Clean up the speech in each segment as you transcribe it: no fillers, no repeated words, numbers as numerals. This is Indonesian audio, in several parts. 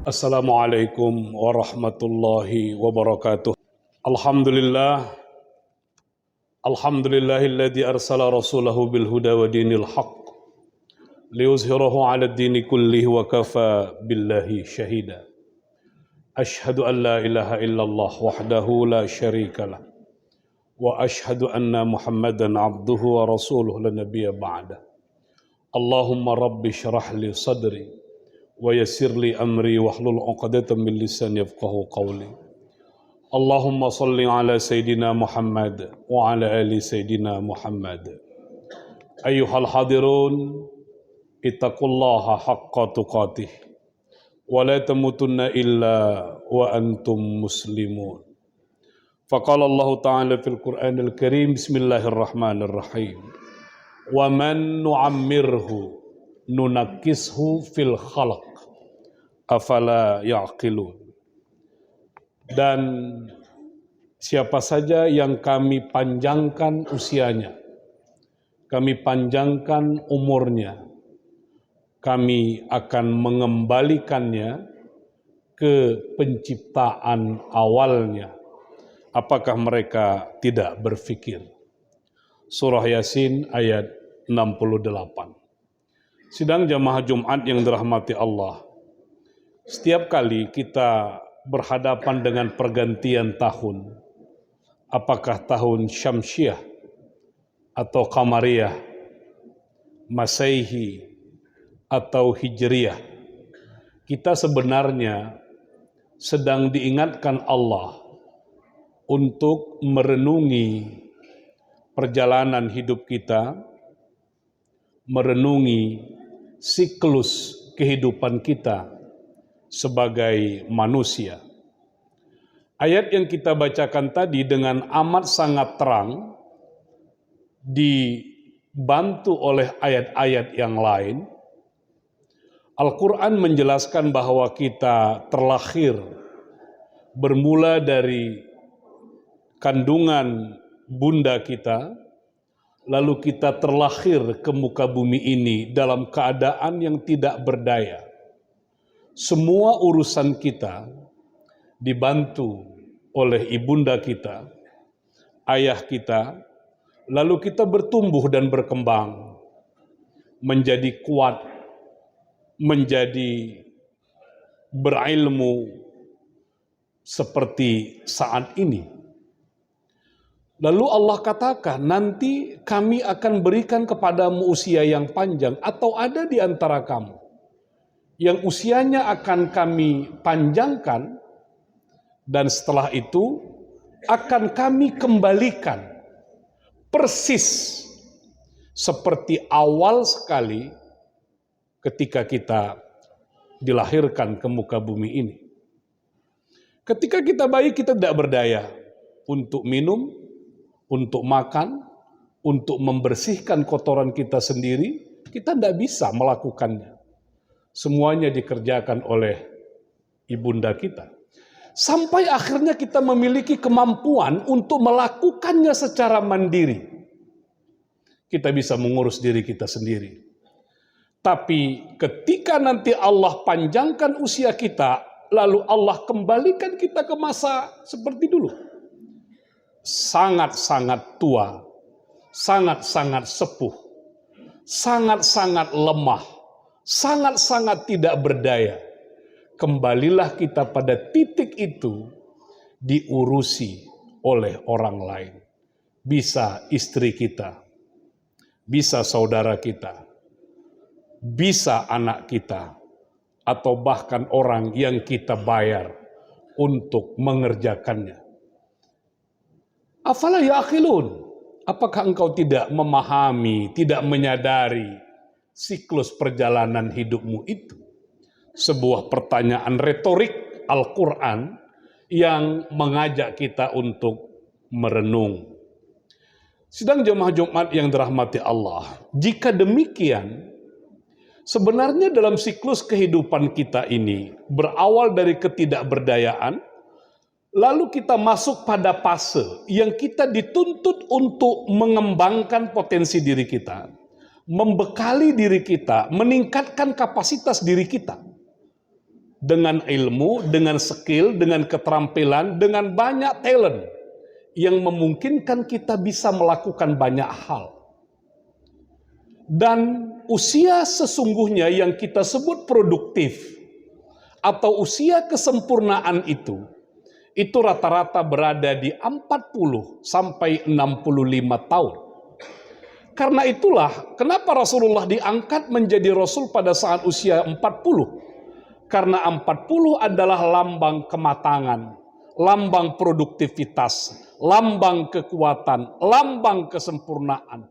Assalamualaikum warahmatullahi wabarakatuh. Alhamdulillah, alhamdulillahilladzi arsala rasulahu bil huda wa dinil haqq liyuzhirahu 'ala ad-dini kullihi wa kafa billahi syahida. Asyhadu an la ilaha illallah wahdahu la syarikalah wa asyhadu anna Muhammadan 'abduhu wa rasuluhu la nabiyya ba'da. Allahumma rabbi syrah li sadri wa yassir li amri wahlul 'uqdatam min lisani yafqahu qawli. Allahumma salli ala Sayyidina Muhammad wa ala ali Sayyidina Muhammad. Ayyuhal hadirun, ittaqullaha haqqa tuqatih wa la tamutunna illa wa antum muslimun. Faqala Allah Ta'ala fil Qur'anil Karim, bismillahirrahmanirrahim. Wa man nu'ammirhu nunakkishu fil khalaq afala ya'qilun. Dan siapa saja yang kami panjangkan usianya, kami panjangkan umurnya, kami akan mengembalikannya ke penciptaan awalnya. Apakah mereka tidak berfikir? Surah Yasin ayat 68. Sidang jamaah Jumat yang dirahmati Allah, setiap kali kita berhadapan dengan pergantian tahun, apakah tahun Syamsiah atau Qamariyah, Masaihi atau Hijriyah, kita sebenarnya sedang diingatkan Allah untuk merenungi perjalanan hidup kita, merenungi siklus kehidupan kita sebagai manusia. Ayat yang kita bacakan tadi dengan amat sangat terang dibantu oleh ayat-ayat yang lain. Al-Quran menjelaskan bahwa kita terlahir bermula dari kandungan bunda kita, lalu kita terlahir ke muka bumi ini dalam keadaan yang tidak berdaya. Semua urusan kita dibantu oleh ibunda kita, ayah kita, lalu kita bertumbuh dan berkembang, menjadi kuat, menjadi berilmu seperti saat ini. Lalu Allah katakan, nanti kami akan berikan kepadamu usia yang panjang, atau ada di antara kamu yang usianya akan kami panjangkan, dan setelah itu akan kami kembalikan persis seperti awal sekali ketika kita dilahirkan ke muka bumi ini. Ketika kita bayi, kita tidak berdaya untuk minum, untuk makan, untuk membersihkan kotoran kita sendiri, kita tidak bisa melakukannya. Semuanya dikerjakan oleh ibunda kita. Sampai akhirnya kita memiliki kemampuan untuk melakukannya secara mandiri. Kita bisa mengurus diri kita sendiri. Tapi ketika nanti Allah panjangkan usia kita, lalu Allah kembalikan kita ke masa seperti dulu. Sangat-sangat tua, sangat-sangat sepuh, sangat-sangat lemah, sangat-sangat tidak berdaya. Kembalilah kita pada titik itu, diurusi oleh orang lain. Bisa istri kita, bisa saudara kita, bisa anak kita, atau bahkan orang yang kita bayar untuk mengerjakannya. Afala ya'qilun? Apakah engkau tidak memahami, tidak menyadari siklus perjalanan hidupmu itu? Sebuah pertanyaan retorik Al-Quran yang mengajak kita untuk merenung. Sidang jemaah Jumat yang dirahmati Allah, jika demikian, sebenarnya dalam siklus kehidupan kita ini berawal dari ketidakberdayaan, lalu kita masuk pada fase yang kita dituntut untuk mengembangkan potensi diri kita, membekali diri kita, meningkatkan kapasitas diri kita. dengan ilmu, dengan skill, dengan keterampilan, dengan banyak talent yang memungkinkan kita bisa melakukan banyak hal. Dan usia sesungguhnya yang kita sebut produktif atau usia kesempurnaan itu rata-rata berada di 40 sampai 65 tahun. Karena itulah kenapa Rasulullah diangkat menjadi Rasul pada saat usia 40. Karena 40 adalah lambang kematangan, lambang produktivitas, lambang kekuatan, lambang kesempurnaan.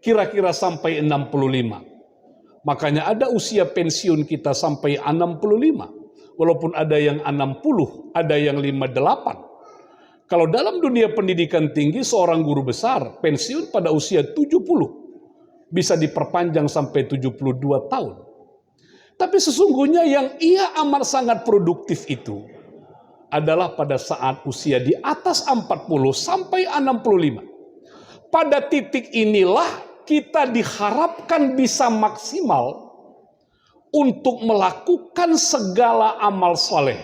Kira-kira sampai 65. Makanya ada usia pensiun kita sampai 65. Walaupun ada yang 60, ada yang 58. Kalau dalam dunia pendidikan tinggi, seorang guru besar pensiun pada usia 70. Bisa diperpanjang sampai 72 tahun. Tapi sesungguhnya yang ia amat sangat produktif itu adalah pada saat usia di atas 40 sampai 65. Pada titik inilah kita diharapkan bisa maksimal untuk melakukan segala amal soleh,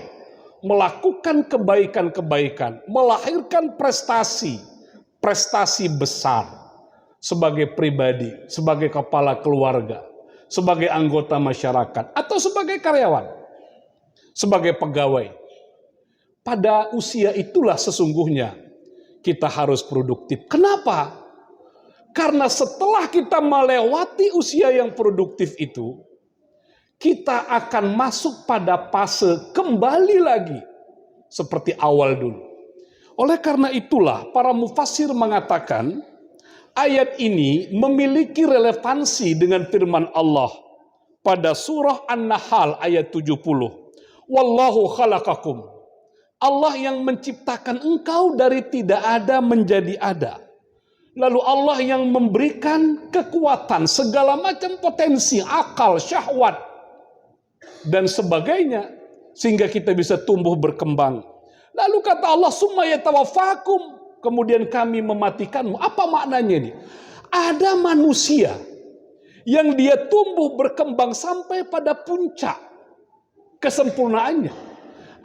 melakukan kebaikan-kebaikan, melahirkan prestasi besar sebagai pribadi, sebagai kepala keluarga, sebagai anggota masyarakat, atau sebagai karyawan, sebagai pegawai. Pada usia itulah sesungguhnya kita harus produktif. Kenapa? Karena setelah kita melewati usia yang produktif itu, kita akan masuk pada fase kembali lagi seperti awal dulu. Oleh karena itulah para mufassir mengatakan ayat ini memiliki relevansi dengan firman Allah pada surah An-Nahl ayat 70. Wallahu khalaqakum. Allah yang menciptakan engkau dari tidak ada menjadi ada. Lalu Allah yang memberikan kekuatan, segala macam potensi, akal, syahwat, dan sebagainya. Sehingga kita bisa tumbuh berkembang. Lalu kata Allah, summa yatawaffakum. Kemudian kami mematikanmu. Apa maknanya ini? Ada manusia yang dia tumbuh berkembang sampai pada puncak kesempurnaannya.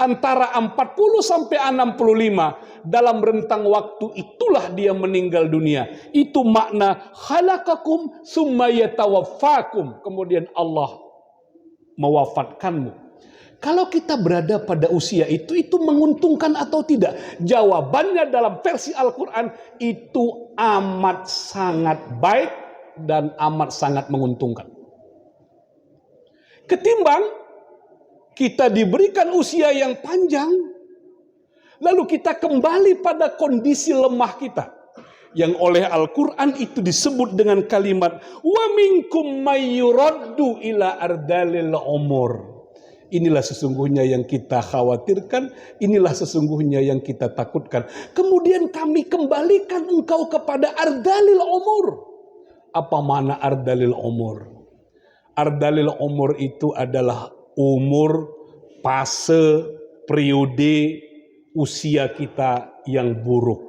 Antara 40 sampai 65 dalam rentang waktu itulah dia meninggal dunia. Itu makna khalaqakum summa yatawaffakum. Kemudian Allah mewafatkanmu. Kalau kita berada pada usia itu menguntungkan atau tidak? Jawabannya dalam versi Al-Quran itu amat sangat baik dan amat sangat menguntungkan. Ketimbang kita diberikan usia yang panjang, lalu kita kembali pada kondisi lemah kita. Yang oleh Al-Quran itu disebut dengan kalimat, wa minkum mayyuraddu ila ardalil umur. Inilah sesungguhnya yang kita khawatirkan, inilah sesungguhnya yang kita takutkan. Kemudian kami kembalikan engkau kepada ardalil umur. Apa makna ardalil umur? Ardalil umur itu adalah umur, fase, periode usia kita yang buruk,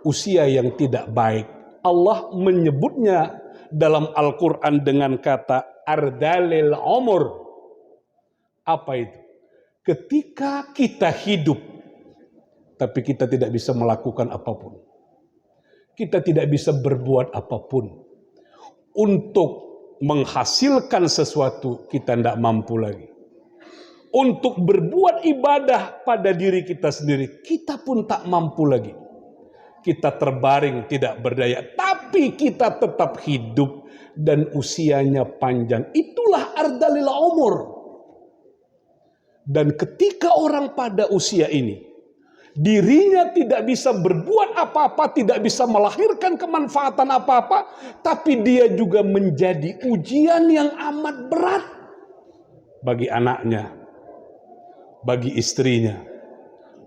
usia yang tidak baik. Allah menyebutnya dalam Al-Quran dengan kata ardalil umur. Apa itu? Ketika kita hidup, tapi kita tidak bisa melakukan apapun. Kita tidak bisa berbuat apapun. Untuk menghasilkan sesuatu kita tidak mampu lagi. Untuk berbuat ibadah pada diri kita sendiri kita pun tak mampu lagi. Kita terbaring tidak berdaya, tapi kita tetap hidup dan usianya panjang. Itulah ardalil umur. Dan ketika orang pada usia ini dirinya tidak bisa berbuat apa-apa, tidak bisa melahirkan kemanfaatan apa-apa, tapi dia juga menjadi ujian yang amat berat bagi anaknya, bagi istrinya,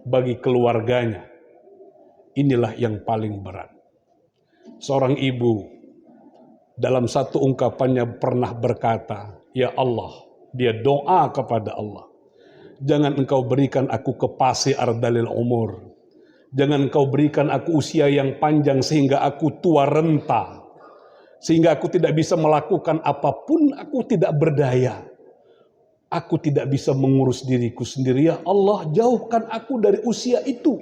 bagi keluarganya. Inilah yang paling berat. Seorang ibu dalam satu ungkapannya pernah berkata, ya Allah, dia doa kepada Allah, jangan engkau berikan aku kepasi ardalil umur. Jangan engkau berikan aku usia yang panjang sehingga aku tua renta. Sehingga aku tidak bisa melakukan apapun, aku tidak berdaya. Aku tidak bisa mengurus diriku sendiri. Ya Allah, jauhkan aku dari usia itu.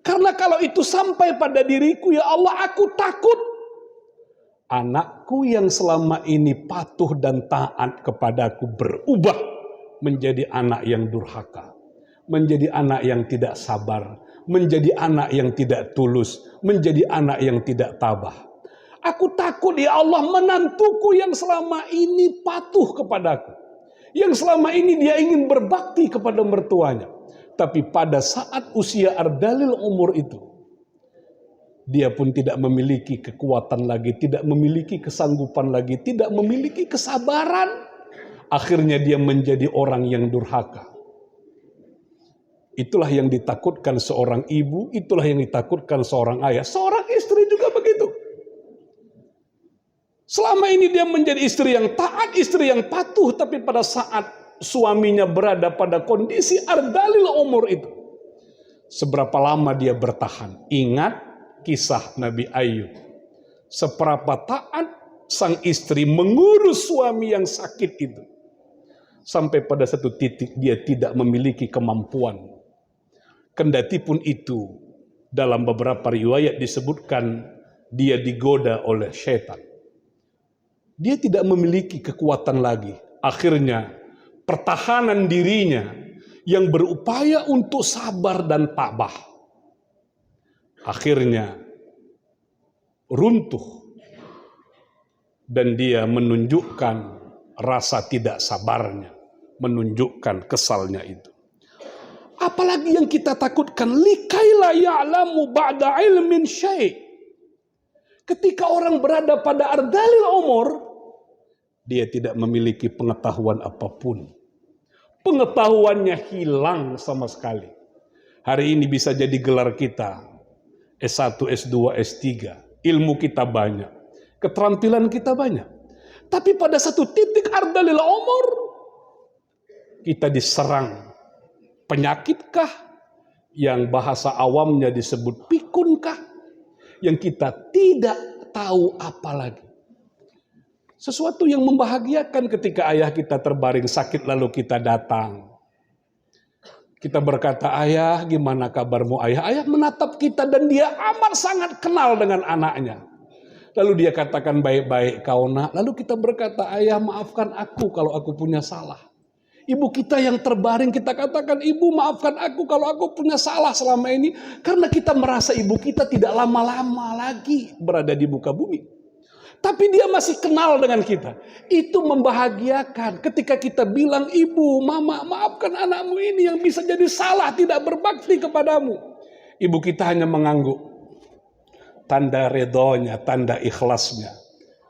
Karena kalau itu sampai pada diriku, ya Allah, aku takut anakku yang selama ini patuh dan taat kepadaku berubah menjadi anak yang durhaka, menjadi anak yang tidak sabar, menjadi anak yang tidak tulus, menjadi anak yang tidak tabah. Aku takut, ya Allah, menantuku yang selama ini patuh kepadaku, yang selama ini dia ingin berbakti kepada mertuanya, tapi pada saat usia ardalil umur itu, dia pun tidak memiliki kekuatan lagi, tidak memiliki kesanggupan lagi, tidak memiliki kesabaran. Akhirnya dia menjadi orang yang durhaka. Itulah yang ditakutkan seorang ibu, itulah yang ditakutkan seorang ayah. Seorang istri juga begitu. Selama ini dia menjadi istri yang taat, istri yang patuh, tapi pada saat suaminya berada pada kondisi ardalil umur itu, seberapa lama dia bertahan? Ingat kisah Nabi Ayub. Seberapa taat sang istri mengurus suami yang sakit itu. Sampai pada satu titik dia tidak memiliki kemampuan. Kendati pun itu, dalam beberapa riwayat disebutkan dia digoda oleh syaitan. Dia tidak memiliki kekuatan lagi. Akhirnya pertahanan dirinya yang berupaya untuk sabar dan tabah, akhirnya runtuh. Dan dia menunjukkan rasa tidak sabarnya, menunjukkan kesalnya itu. Apalagi yang kita takutkan, likaila ya'lamu ba'da ilmin syai'. Ketika orang berada pada ardalil umur, dia tidak memiliki pengetahuan apapun. Pengetahuannya hilang sama sekali. Hari ini bisa jadi gelar kita S1, S2, S3. Ilmu kita banyak. Keterampilan kita banyak. Tapi pada satu titik ardalil umur, kita diserang penyakitkah? Yang bahasa awamnya disebut pikunkah? Yang kita tidak tahu apa lagi. Sesuatu yang membahagiakan ketika ayah kita terbaring sakit lalu kita datang. Kita berkata, ayah gimana kabarmu ayah? Ayah menatap kita dan dia amat sangat kenal dengan anaknya. Lalu dia katakan baik-baik kau nak. Lalu kita berkata, ayah maafkan aku kalau aku punya salah. Ibu kita yang terbaring kita katakan, ibu maafkan aku kalau aku punya salah selama ini. Karena kita merasa ibu kita tidak lama-lama lagi berada di muka bumi. Tapi dia masih kenal dengan kita. Itu membahagiakan ketika kita bilang, ibu, mama, maafkan anakmu ini yang bisa jadi salah, tidak berbakti kepadamu. Ibu kita hanya mengangguk. Tanda redonya, tanda ikhlasnya.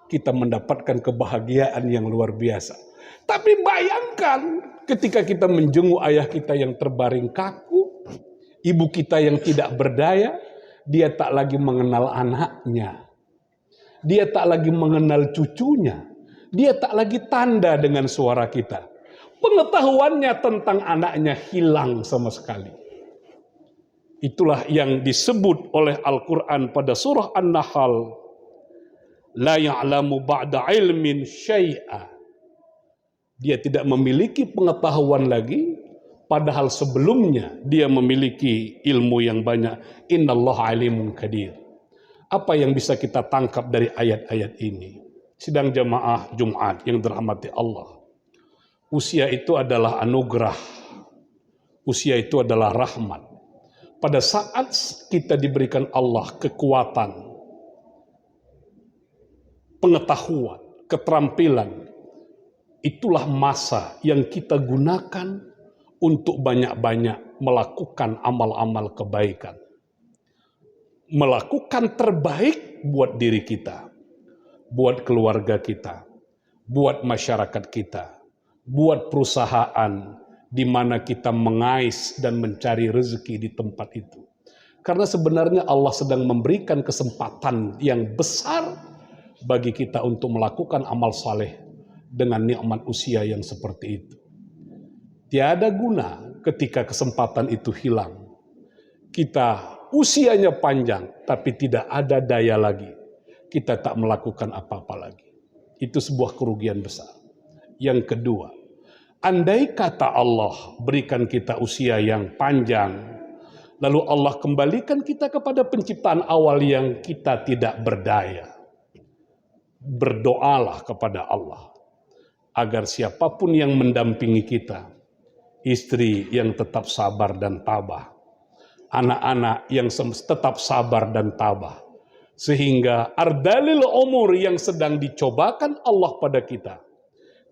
Kita mendapatkan kebahagiaan yang luar biasa. Tapi bayangkan ketika kita menjenguk ayah kita yang terbaring kaku, ibu kita yang tidak berdaya, dia tak lagi mengenal anaknya. Dia tak lagi mengenal cucunya. Dia tak lagi tanda dengan suara kita. Pengetahuannya tentang anaknya hilang sama sekali. Itulah yang disebut oleh Al-Quran pada surah An-Nahl. La ya'lamu ba'da ilmin syai'a. Dia tidak memiliki pengetahuan lagi. Padahal sebelumnya dia memiliki ilmu yang banyak. Innallaha alimun qadir. Apa yang bisa kita tangkap dari ayat-ayat ini? Sidang jamaah Jumat yang dirahmati Allah. Usia itu adalah anugerah. Usia itu adalah rahmat. Pada saat kita diberikan Allah kekuatan, pengetahuan, keterampilan, itulah masa yang kita gunakan untuk banyak-banyak melakukan amal-amal kebaikan. Melakukan terbaik buat diri kita, buat keluarga kita, buat masyarakat kita, buat perusahaan di mana kita mengais dan mencari rezeki di tempat itu. Karena sebenarnya Allah sedang memberikan kesempatan yang besar bagi kita untuk melakukan amal saleh dengan nikmat usia yang seperti itu. Tiada guna ketika kesempatan itu hilang. Kita usianya panjang, tapi tidak ada daya lagi. Kita tak melakukan apa-apa lagi. Itu sebuah kerugian besar. Yang kedua, Andai kata Allah berikan kita usia yang panjang, lalu Allah kembalikan kita kepada penciptaan awal yang kita tidak berdaya. Berdoalah kepada Allah agar siapapun yang mendampingi kita, istri yang tetap sabar dan tabah, anak-anak yang tetap sabar dan tabah, sehingga ardalil umur yang sedang dicobakan Allah pada kita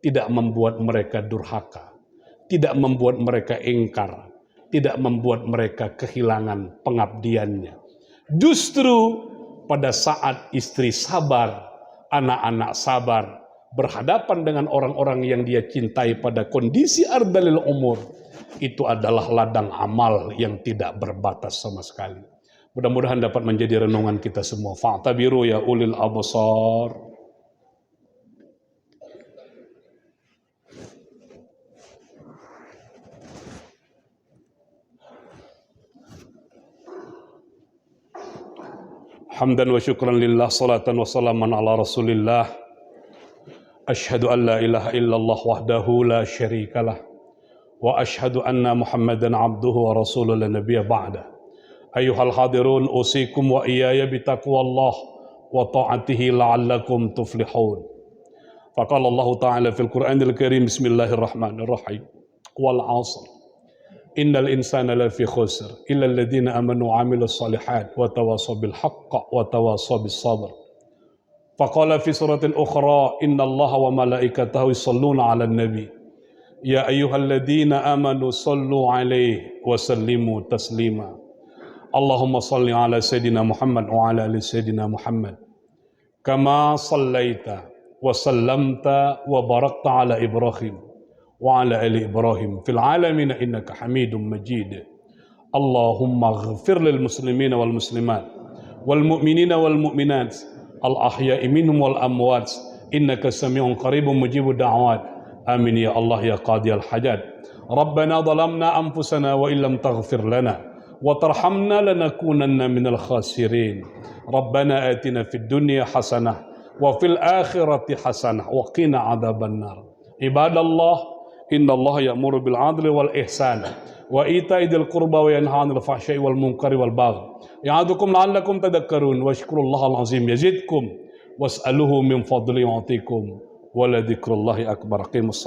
tidak membuat mereka durhaka, tidak membuat mereka ingkar, tidak membuat mereka kehilangan pengabdiannya. Justru pada saat istri sabar, anak-anak sabar, berhadapan dengan orang-orang yang dia cintai pada kondisi ardalil umur, itu adalah ladang amal yang tidak berbatas sama sekali. Mudah-mudahan dapat menjadi renungan kita semua. Fa'tabiru ya ulil absar. Hamdan wa syukran lillah, salatan wa salaman ala rasulillah. Ashhadu an la ilaha illallah wahdahu la syarikalah. Wa ashhadu anna muhammadan abduhu wa rasuluhu la nabiyya ba'dah. Ayuhal hadirun, usikum wa iyaya bitaqwallah wa ta'atihi la'allakum tuflihun. Faqala Allah ta'ala fil Qur'anil Karim, bismillahirrahmanirrahim. Wal 'asr. Innal insana lafi khusr illa alladhina amanu wa 'amilus shalihat wa tawasaw bil haqq wa tawasaw bis sabr. Faqala fi suratin ukhra, innallaha wa malaikatahu yusholluna 'alan nabi. Ya ayyuhalladzina amanu shallu 'alaihi wa sallimu taslima. Allahumma shalli 'ala sayidina Muhammad wa 'ala ali sayidina Muhammad. Kama shallaita wa sallamta wa barakta 'ala Ibrahim وعلى آل إبراهيم في العالمين إنك حميد مجيد. اللهم اغفر للمسلمين والمسلمات والمؤمنين والمؤمنات الأحياء منهم والأموات إنك سميع قريب مجيب الدعوات. آمين يا الله يا قاضي الحاجات. ربنا ظلمنا أنفسنا وإن لم تغفر لنا وترحمنا لنكونن من الخاسرين. ربنا آتنا في الدنيا حسنة وفي الآخرة حسنة وقنا عذاب النار. عباد الله Inna Allah ya'muru bil 'adli wal ihsan wa ita'i dzil qurba wa yanha 'anil fahsya'i wal munkari wal baghi. Ya'idzukum la'allakum tadhakkarun wa shkurullahal 'azim yazidkum was'aluhu min fadli yu'tikum wa la dzikrullahi akbar. Aqimus